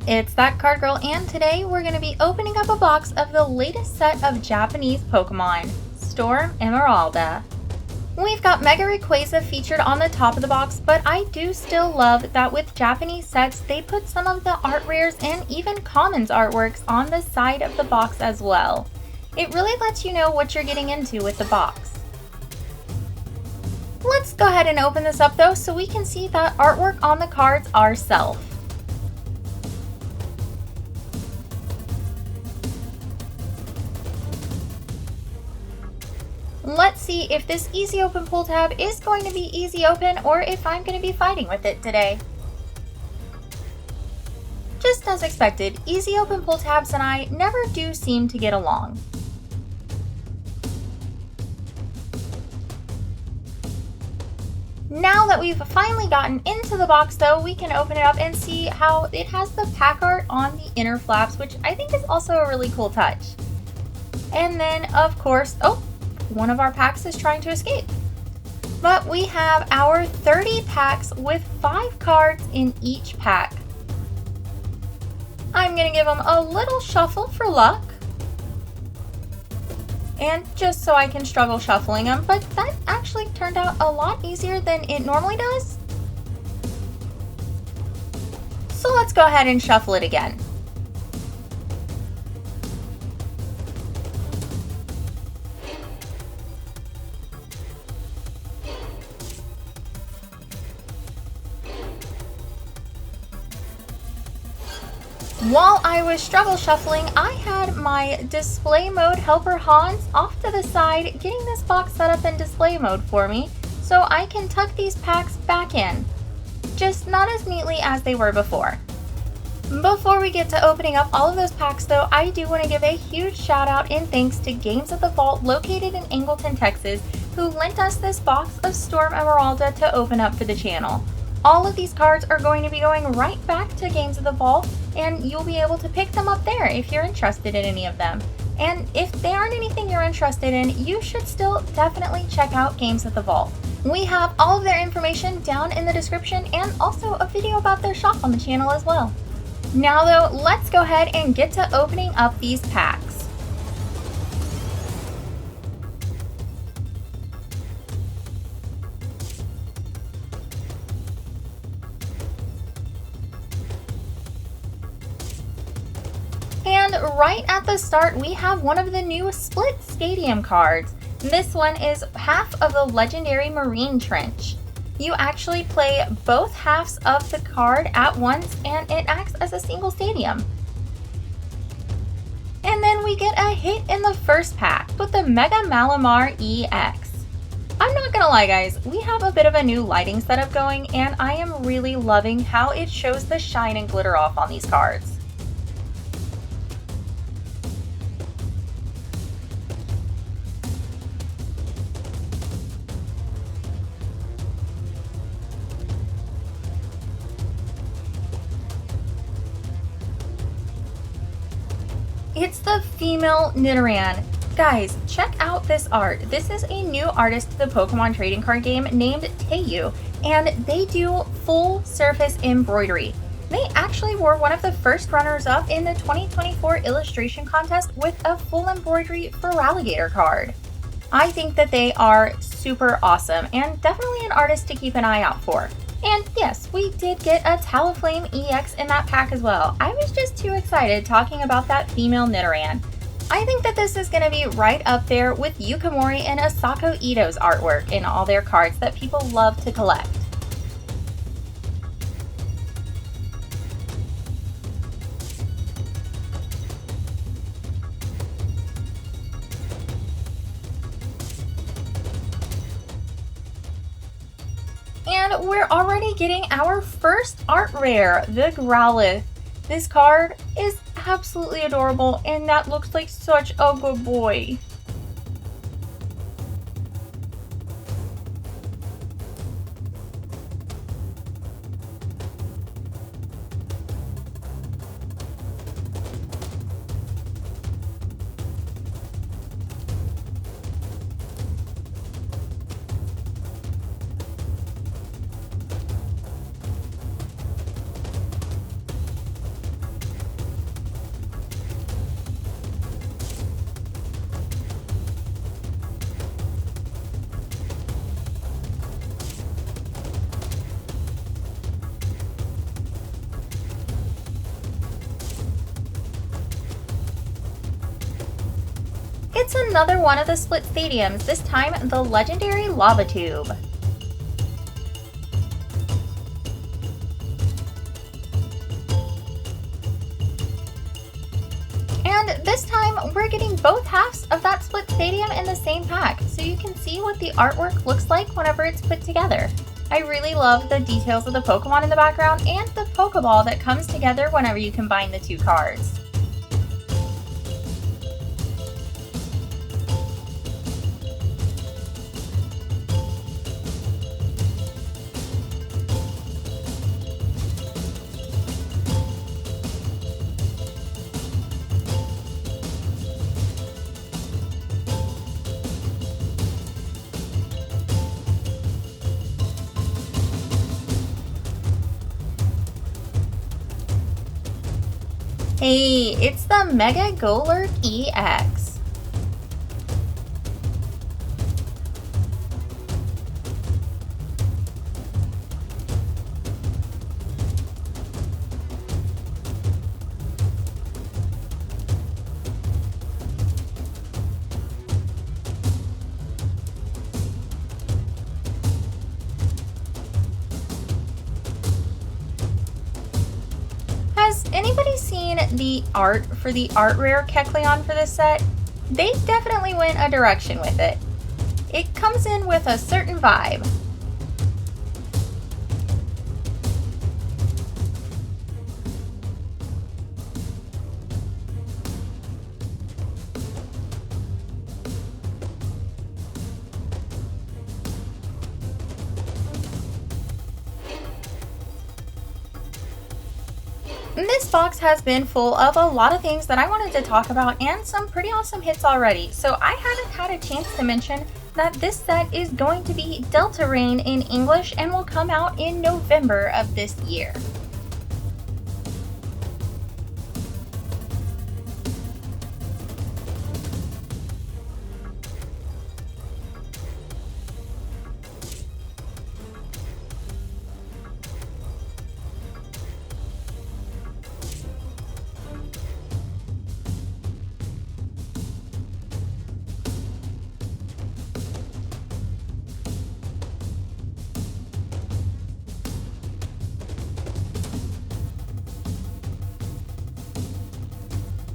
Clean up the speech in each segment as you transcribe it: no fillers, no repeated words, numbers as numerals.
It's that card girl, and today we're going to be opening up a box of the latest set of Japanese Pokemon, Storm Emeralda. We've got Mega Rayquaza featured on the top of the box, but I do still love that with Japanese sets, they put some of the art rares and even commons artworks on the side of the box as well. It really lets you know what you're getting into with the box. Let's go ahead and open this up though so we can see that artwork on the cards ourselves. Let's see if this easy open pull tab is going to be easy open or if I'm going to be fighting with it today. Just as expected, easy open pull tabs and I never do seem to get along. Now that we've finally gotten into the box though, we can open it up and see how it has the pack art on the inner flaps, which I think is also a really cool touch. And then of course, one of our packs is trying to escape. But we have our 30 packs with 5 cards in each pack. I'm going to give them a little shuffle for luck. And just so I can struggle shuffling them, but that actually turned out a lot easier than it normally does. So let's go ahead and shuffle it again. While I was struggle shuffling, I had my display mode helper Hans off to the side getting this box set up in display mode for me so I can tuck these packs back in, just not as neatly as they were before. Before we get to opening up all of those packs though, I do want to give a huge shout out and thanks to Games at the Vault located in Angleton, Texas, who lent us this box of Storm Emeralda to open up for the channel. All of these cards are going to be going right back to Games of the Vault, and you'll be able to pick them up there if you're interested in any of them. And if they aren't anything you're interested in, you should still definitely check out Games at the Vault. We have all of their information down in the description and also a video about their shop on the channel as well. Now though, let's go ahead and get to opening up these packs. And right at the start, we have one of the new Split Stadium cards. This one is half of the legendary Marine Trench. You actually play both halves of the card at once, and it acts as a single stadium. And then we get a hit in the first pack with the Mega Malamar EX. I'm not gonna lie guys, we have a bit of a new lighting setup going, and I am really loving how it shows the shine and glitter off on these cards. It's the female Nidoran. Guys, check out this art. This is a new artist to the Pokemon trading card game named Teiyu, and they do full surface embroidery. They actually were one of the first runners-up in the 2024 illustration contest with a full embroidery Feraligatr card. I think that they are super awesome and definitely an artist to keep an eye out for. And yes, we did get a Talonflame EX in that pack as well. I was just too excited talking about that female Nidoran. I think that this is going to be right up there with Yukimori and Asako Ito's artwork in all their cards that people love to collect. And we're already getting our first art rare, the Growlithe. This card is absolutely adorable, and that looks like such a good boy. It's another one of the split stadiums, this time the legendary Lava Tube. And this time, we're getting both halves of that split stadium in the same pack, so you can see what the artwork looks like whenever it's put together. I really love the details of the Pokemon in the background and the Pokeball that comes together whenever you combine the two cards. Hey, it's the Mega Golurk EX. Has anybody seen the art for the art rare Kecleon for this set? They definitely went a direction with it. It comes in with a certain vibe. This box has been full of a lot of things that I wanted to talk about and some pretty awesome hits already, so I haven't had a chance to mention that this set is going to be Delta Rain in English and will come out in November of this year.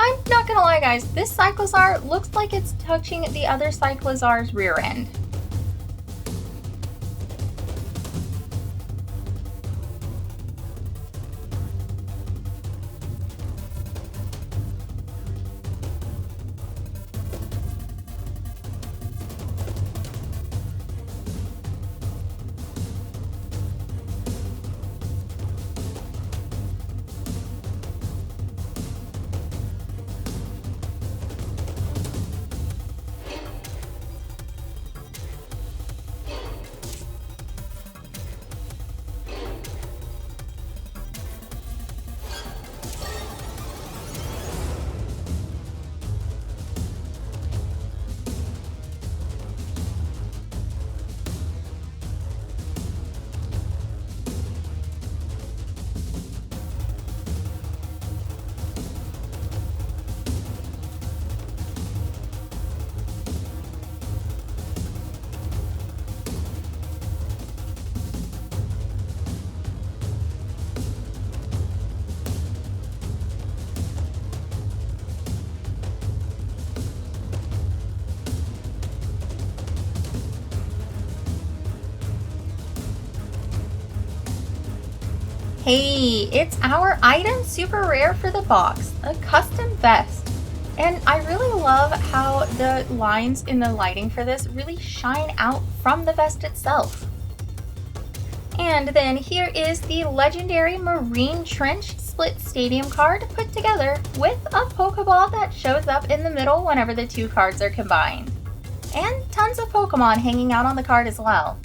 I'm not gonna lie guys, this Cyclizar looks like it's touching the other Cyclizar's rear end. Hey, it's our item super rare for the box, a custom vest. And I really love how the lines in the lighting for this really shine out from the vest itself. And then here is the legendary Marine Trench Split Stadium card put together with a Pokeball that shows up in the middle whenever the two cards are combined. And tons of Pokemon hanging out on the card as well.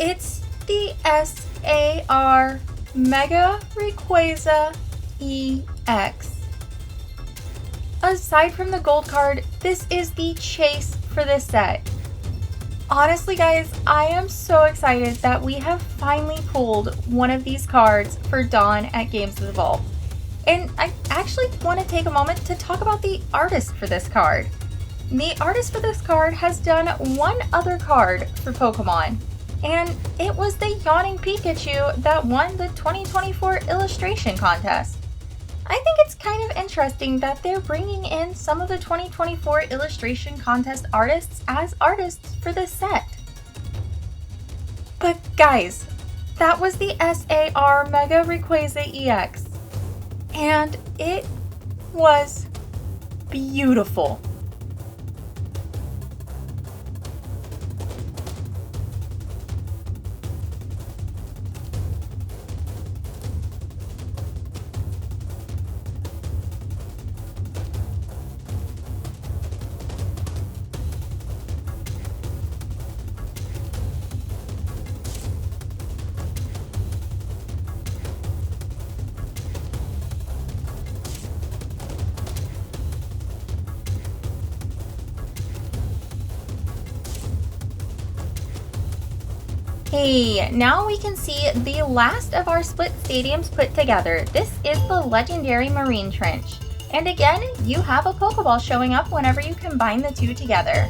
It's the SAR Mega Rayquaza EX. Aside from the gold card, this is the chase for this set. Honestly guys, I am so excited that we have finally pulled one of these cards for Dawn at Games of the Vault. And I actually want to take a moment to talk about the artist for this card. The artist for this card has done one other card for Pokemon, and it was the Yawning Pikachu that won the 2024 illustration contest. I think it's kind of interesting that they're bringing in some of the 2024 illustration contest artists as artists for this set. But guys, that was the SAR Mega Rayquaza EX, and it was beautiful. Hey, now we can see the last of our split stadiums put together. This is the legendary Marine Trench. And again, you have a Pokeball showing up whenever you combine the two together.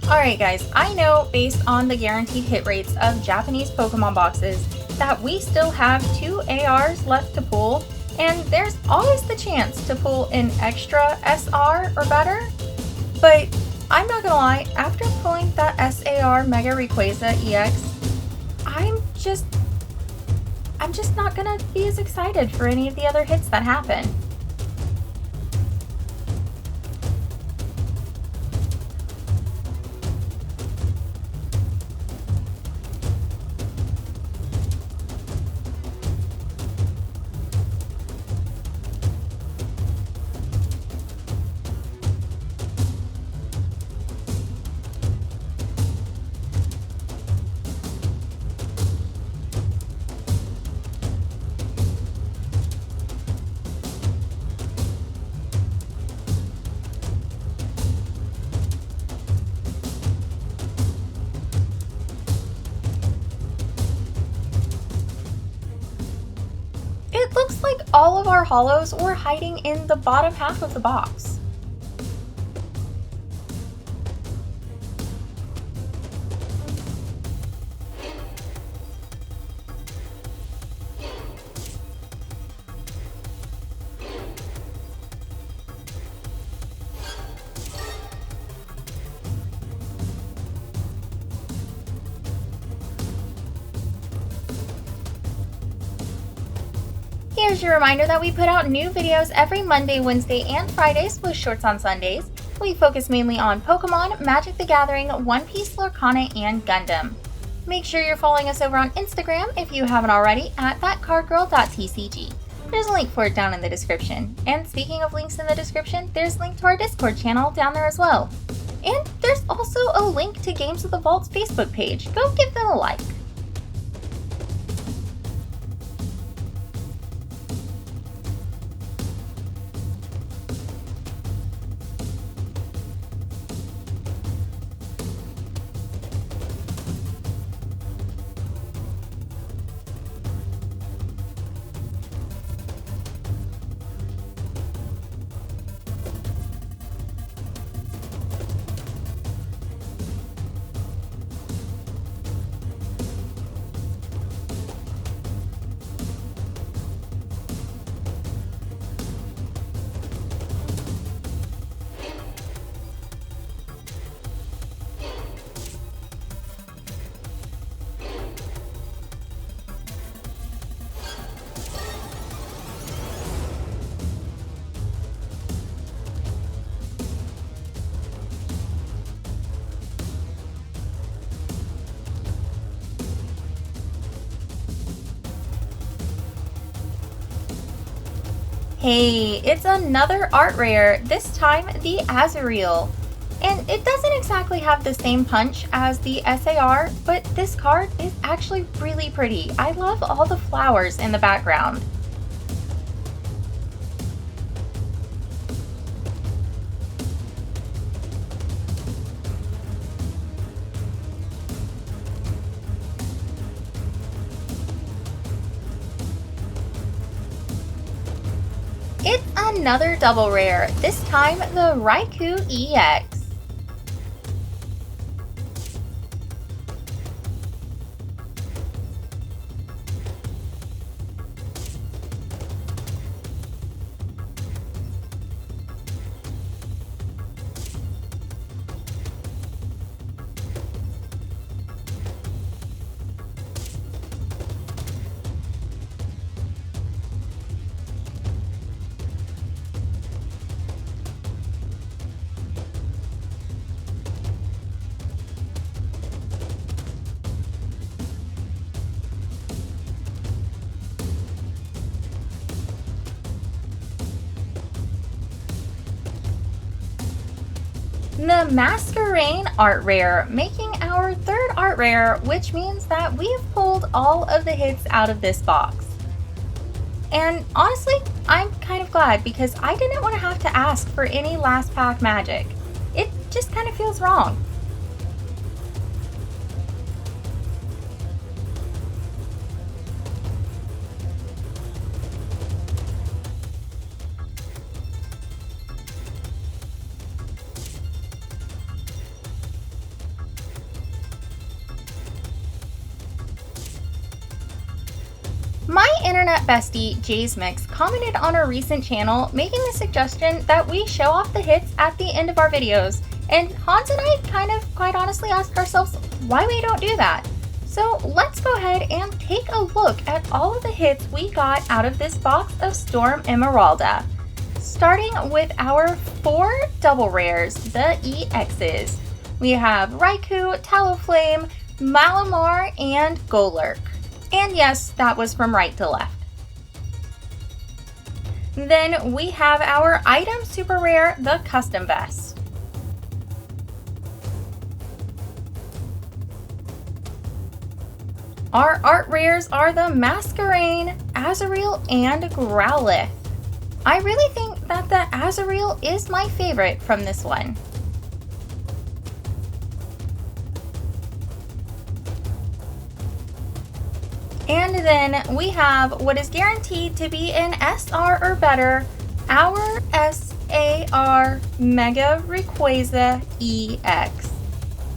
Alright guys, I know based on the guaranteed hit rates of Japanese Pokemon boxes that we still have 2 ARs left to pull, and there's always the chance to pull an extra SR or better, but I'm not gonna lie, after pulling that SAR Mega Rayquaza EX, I'm just not gonna be as excited for any of the other hits that happen. It looks like all of our holos were hiding in the bottom half of the box. Here's your reminder that we put out new videos every Monday, Wednesday, and Fridays with shorts on Sundays. We focus mainly on Pokemon, Magic the Gathering, One Piece, Lorcana, and Gundam. Make sure you're following us over on Instagram if you haven't already at thatcardgirl.tcg. There's a link for it down in the description. And speaking of links in the description, there's a link to our Discord channel down there as well. And there's also a link to Games of the Vault's Facebook page. Go give them a like. Hey, it's another art rare, this time the Azuriel. And it doesn't exactly have the same punch as the SAR, but this card is actually really pretty. I love all the flowers in the background. It's another double rare, this time the Raikou EX. The Masquerain art rare, making our third art rare, which means that we have pulled all of the hits out of this box. And honestly, I'm kind of glad because I didn't want to have to ask for any last pack magic. It just kind of feels wrong. My internet bestie, Jay's Mix, commented on a recent channel making the suggestion that we show off the hits at the end of our videos, and Hans and I kind of quite honestly asked ourselves why we don't do that. So let's go ahead and take a look at all of the hits we got out of this box of Storm Emeralda. Starting with our 4 double rares, the EXs. We have Raikou, Talonflame, Malamar, and Golurk. And yes, that was from right to left. Then we have our item super rare, the Custom Vest. Our art rares are the Masquerain, Azuriel, and Growlithe. I really think that the Azuriel is my favorite from this one. And then we have what is guaranteed to be an SR or better, our SAR Mega Rayquaza EX.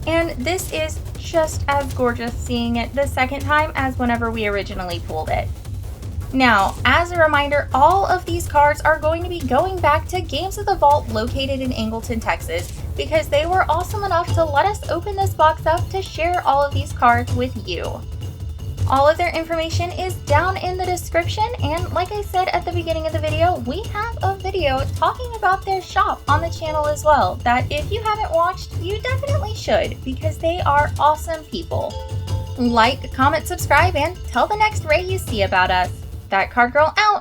And this is just as gorgeous seeing it the second time as whenever we originally pulled it. Now, as a reminder, all of these cards are going to be going back to Games of the Vault located in Angleton, Texas, because they were awesome enough to let us open this box up to share all of these cards with you. All of their information is down in the description, and like I said at the beginning of the video, we have a video talking about their shop on the channel as well, that if you haven't watched, you definitely should, because they are awesome people. Like, comment, subscribe, and tell the next Ray you see about us. That Card Girl out!